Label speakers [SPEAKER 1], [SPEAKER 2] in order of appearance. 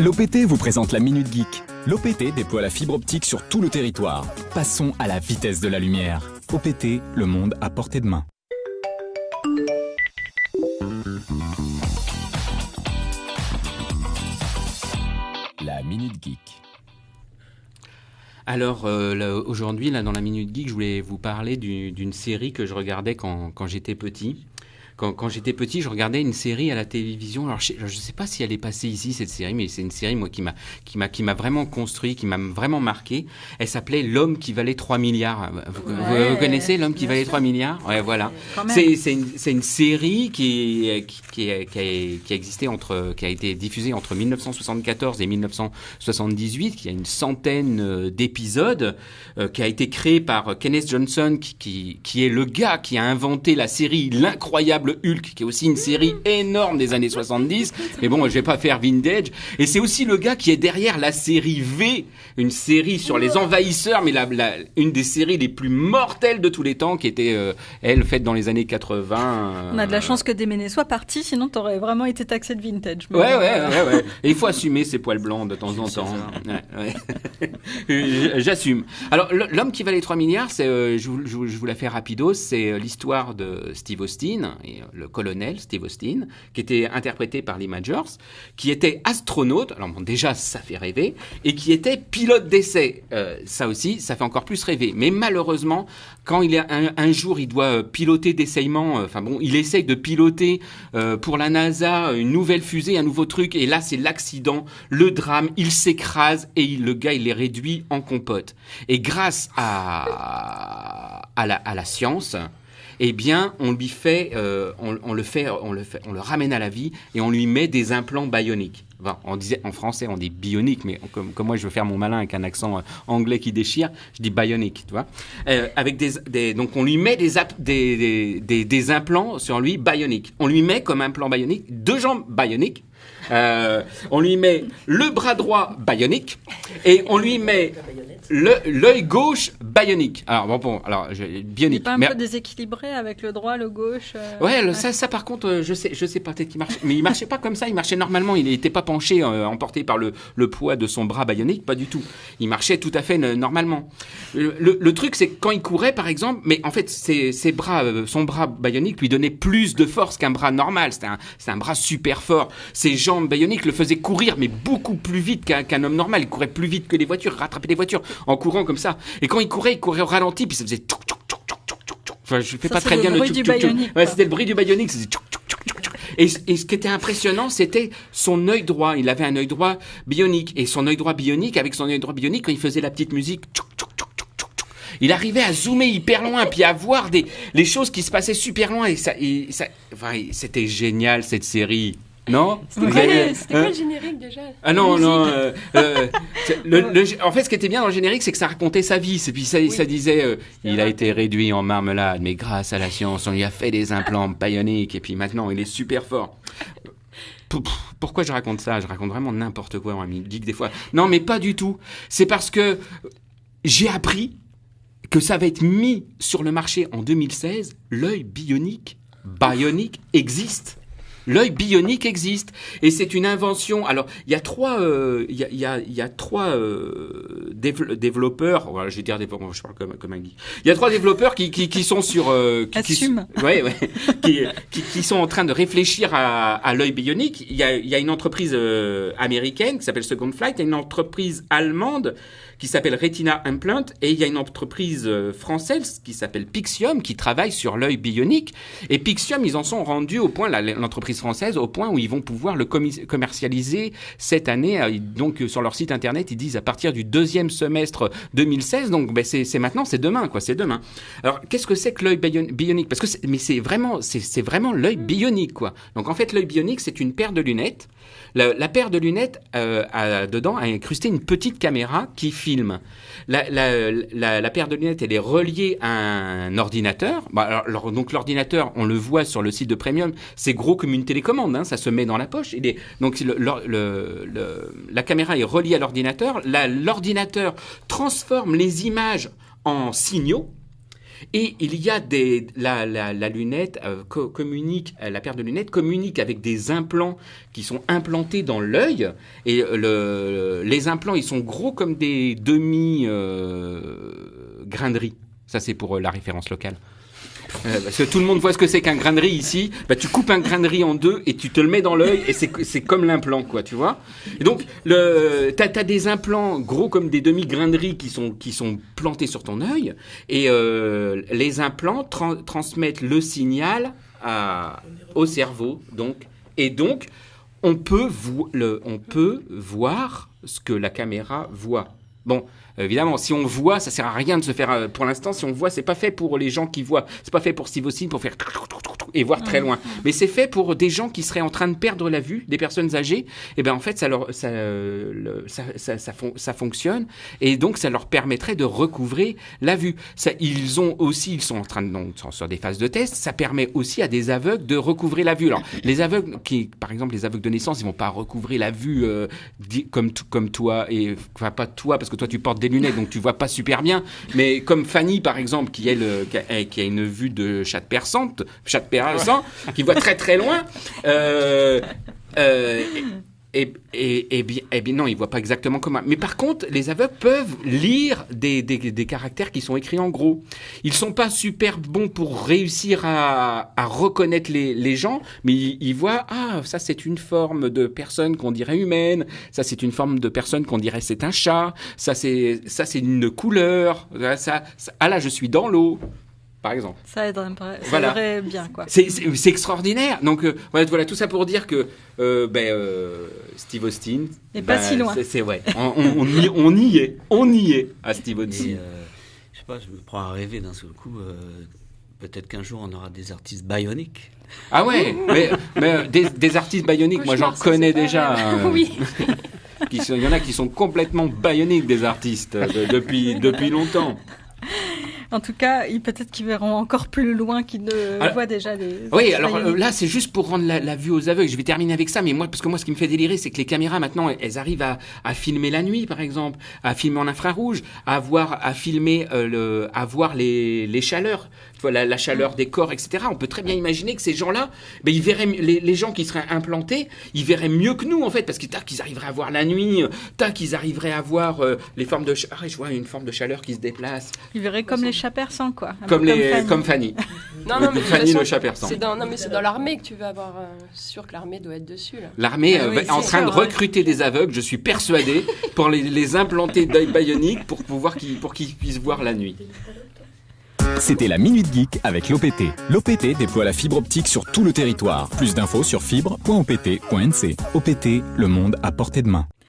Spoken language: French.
[SPEAKER 1] L'OPT vous présente la Minute Geek. L'OPT déploie la fibre optique sur tout le territoire. Passons à la vitesse de la lumière. OPT, le monde à portée de main. La Minute Geek.
[SPEAKER 2] Alors aujourd'hui, dans la Minute Geek, je voulais vous parler d'une série que je regardais quand j'étais petit. Quand j'étais petit, je regardais une série à la télévision. Alors, je ne sais pas si elle est passée ici, cette série, mais c'est une série, moi, qui m'a vraiment construit, qui m'a vraiment marqué. Elle s'appelait L'homme qui valait 3 milliards. Vous connaissez L'homme qui valait 3 milliards? Ouais, voilà. C'est une série qui a existé qui a été diffusée entre 1974 et 1978, qui a une centaine d'épisodes, qui a été créée par Kenneth Johnson, qui est le gars qui a inventé la série L'Incroyable Hulk, qui est aussi une série énorme des années 70, mais bon, je vais pas faire vintage. Et c'est aussi le gars qui est derrière la série V, une série sur les envahisseurs, mais une des séries les plus mortelles de tous les temps, qui était, elle, faite dans les années 80.
[SPEAKER 3] On a de la chance que Déméné soit parti, sinon t'aurais vraiment été taxé de vintage.
[SPEAKER 2] Ouais. Et il faut assumer ses poils blancs de temps en temps. J'assume. Alors, L'homme qui valait 3 milliards, je vous la fais rapido, c'est l'histoire de Steve Austin, le colonel Steve Austin, qui était interprété par Lee Majors, qui était astronaute, alors bon, déjà ça fait rêver, et qui était pilote d'essai. Ça aussi, ça fait encore plus rêver. Mais malheureusement, quand un jour il doit piloter d'essayement, il essaye de piloter pour la NASA une nouvelle fusée, un nouveau truc, et là c'est l'accident, le drame, il s'écrase et le gars il est réduit en compote. Et grâce à la science, eh bien, on lui fait, on le ramène à la vie et on lui met des implants bioniques. Enfin, en français, on dit bionique, mais comme moi, je veux faire mon malin avec un accent anglais qui déchire, je dis bionique, tu vois. Avec donc on lui met des implants sur lui bioniques. On lui met comme implant bionique 2 jambes bioniques. On lui met le bras droit bionique et on lui met l'œil gauche bionique. Alors bionique.
[SPEAKER 3] Il est pas un peu déséquilibré avec le droit, le gauche.
[SPEAKER 2] Ouais. Ça par contre, je sais pas, peut-être qu'il marche, mais il marchait pas comme ça. Il marchait normalement. Il n'était pas penché, emporté par le poids de son bras bionique, pas du tout. Il marchait tout à fait normalement. Le truc, c'est que quand il courait, par exemple, mais en fait, son bras bionique lui donnait plus de force qu'un bras normal. C'était un bras super fort. Ses jambes bioniques le faisaient courir, mais beaucoup plus vite qu'un homme normal. Il courait plus vite que les voitures, rattrapait les voitures en courant comme ça. Et quand il courait au ralenti, puis ça faisait tchouk, tchouk, tchouk, tchouk, tchouk, tchouk. Enfin, je fais pas très bien le tchouk, tchouk, tchouk. Ouais, c'était le bruit du bionique, c'était tchouk, tchouk, tchouk, tchouk, tchouk. Et ce qui était impressionnant, c'était son œil droit. Il avait un œil droit bionique. Et son œil droit bionique, avec son œil droit bionique, quand il faisait la petite musique, tchouk, tchouk, tchouk, tchouk, tchouk, tchouk, il arrivait à zoomer hyper loin, puis à voir les choses qui se passaient super loin. C'était génial, cette série. Non?
[SPEAKER 4] C'était quoi le générique déjà?
[SPEAKER 2] Ah non. En fait, ce qui était bien dans le générique, c'est que ça racontait sa vie. Et puis ça disait, il a été réduit en marmelade, mais grâce à la science, on lui a fait des implants bioniques. Et puis maintenant, il est super fort. Pourquoi je raconte ça? Je raconte vraiment n'importe quoi en Minute Geek des fois. Non, mais pas du tout. C'est parce que j'ai appris que ça va être mis sur le marché en 2016. L'œil bionique existe. L'œil bionique existe et c'est une invention. Alors il y a trois développeurs. Voilà, je vais dire développeurs. Je parle comme un geek. Il y a 3 développeurs qui sont sur qui sont en train de réfléchir à l'œil bionique. Il y a une entreprise américaine qui s'appelle Second Flight, il y a une entreprise allemande qui s'appelle Retina Implant, et il y a une entreprise française qui s'appelle Pixium qui travaille sur l'œil bionique. Et Pixium, ils en sont rendus au point, l'entreprise française, au point où ils vont pouvoir le commercialiser cette année. Donc sur leur site internet, ils disent à partir du 2e semestre 2016. Donc c'est maintenant, c'est demain, quoi. C'est demain. Alors qu'est-ce que c'est que l'œil bionique? Parce que c'est vraiment l'œil bionique, quoi. Donc en fait, l'œil bionique, c'est une paire de lunettes. La paire de lunettes dedans a incrusté une petite caméra qui filme. La paire de lunettes, elle est reliée à un ordinateur. Donc l'ordinateur, on le voit sur le site de Premium, c'est gros comme une télécommande, hein, ça se met dans la poche. Donc la caméra est reliée à l'ordinateur. L'ordinateur transforme les images en signaux. Et il y a la lunette communique, la paire de lunettes communique avec des implants qui sont implantés dans l'œil. Et les implants, ils sont gros comme des demi-grain de riz. Ça, c'est pour la référence locale. Parce que tout le monde voit ce que c'est qu'un grain de riz ici. Bah, tu coupes un grain de riz en deux et tu te le mets dans l'œil et c'est comme l'implant, quoi, tu vois. Et donc, t'as des implants gros comme des demi-grains de riz qui sont plantés sur ton œil. Et les implants transmettent le signal au cerveau, donc. Et donc, on peut voir ce que la caméra voit. Bon, évidemment, si on voit, ça sert à rien de se faire. Pour l'instant, si on voit, c'est pas fait pour les gens qui voient. C'est pas fait pour Steve Austin pour faire et voir très loin. Mais c'est fait pour des gens qui seraient en train de perdre la vue, des personnes âgées. Et ben en fait, ça fonctionne. Et donc, ça leur permettrait de recouvrer la vue. Ils sont en train de sur des phases de test. Ça permet aussi à des aveugles de recouvrer la vue. Alors, les aveugles par exemple, les aveugles de naissance, ils vont pas recouvrer la vue comme toi et enfin pas toi parce que toi tu portes des lunettes donc tu vois pas super bien. Mais comme Fanny par exemple qui a une vue de chatte perçante, qui voit très très loin. Et bien non, ils voient pas exactement comment. Mais par contre, les aveugles peuvent lire des caractères qui sont écrits en gros. Ils sont pas super bons pour réussir à reconnaître les gens, mais ils voient ça c'est une forme de personne qu'on dirait humaine, ça c'est une forme de personne qu'on dirait c'est un chat, ça c'est une couleur, ça là je suis dans l'eau. Par exemple.
[SPEAKER 3] Ça aiderait bien, quoi.
[SPEAKER 2] C'est extraordinaire. Donc, voilà, tout ça pour dire que Steve Austin...
[SPEAKER 3] n'est pas si loin.
[SPEAKER 2] C'est vrai. On y est à Steve Austin.
[SPEAKER 5] Et, je sais pas, je me prends à rêver d'un seul coup. Peut-être qu'un jour, on aura des artistes bioniques.
[SPEAKER 2] Ah ouais, mais des artistes bioniques, moi j'en connais déjà.
[SPEAKER 4] Oui.
[SPEAKER 2] Il y en a qui sont complètement bioniques, des artistes, depuis longtemps.
[SPEAKER 3] En tout cas, peut-être qu'ils verront encore plus loin qu'ils ne voient déjà les...
[SPEAKER 2] Oui, alors là, c'est juste pour rendre la vue aux aveugles. Je vais terminer avec ça, mais parce que moi, ce qui me fait délirer, c'est que les caméras, maintenant, elles arrivent à filmer la nuit, par exemple, à filmer en infrarouge, à voir les chaleurs, tu vois, la chaleur des corps, etc. On peut très bien imaginer que ces gens-là, ils verraient, les gens qui seraient implantés, ils verraient mieux que nous, en fait, parce que qu'ils arriveraient à voir la nuit, qu'ils arriveraient à voir les formes de... Ah, je vois une forme de chaleur qui se déplace.
[SPEAKER 3] Ils verraient comme les chats persans, quoi.
[SPEAKER 2] Comme Fanny.
[SPEAKER 4] Non, mais
[SPEAKER 2] Fanny le chat persan.
[SPEAKER 4] C'est dans l'armée que tu vas avoir. Sûr que l'armée doit être dessus, là.
[SPEAKER 2] L'armée est en train de recruter des aveugles, je suis persuadé, pour les implanter d'œil bionique pour qu'ils puissent voir la nuit.
[SPEAKER 1] C'était la Minute Geek avec l'OPT. L'OPT déploie la fibre optique sur tout le territoire. Plus d'infos sur fibre.opt.nc. OPT, le monde à portée de main.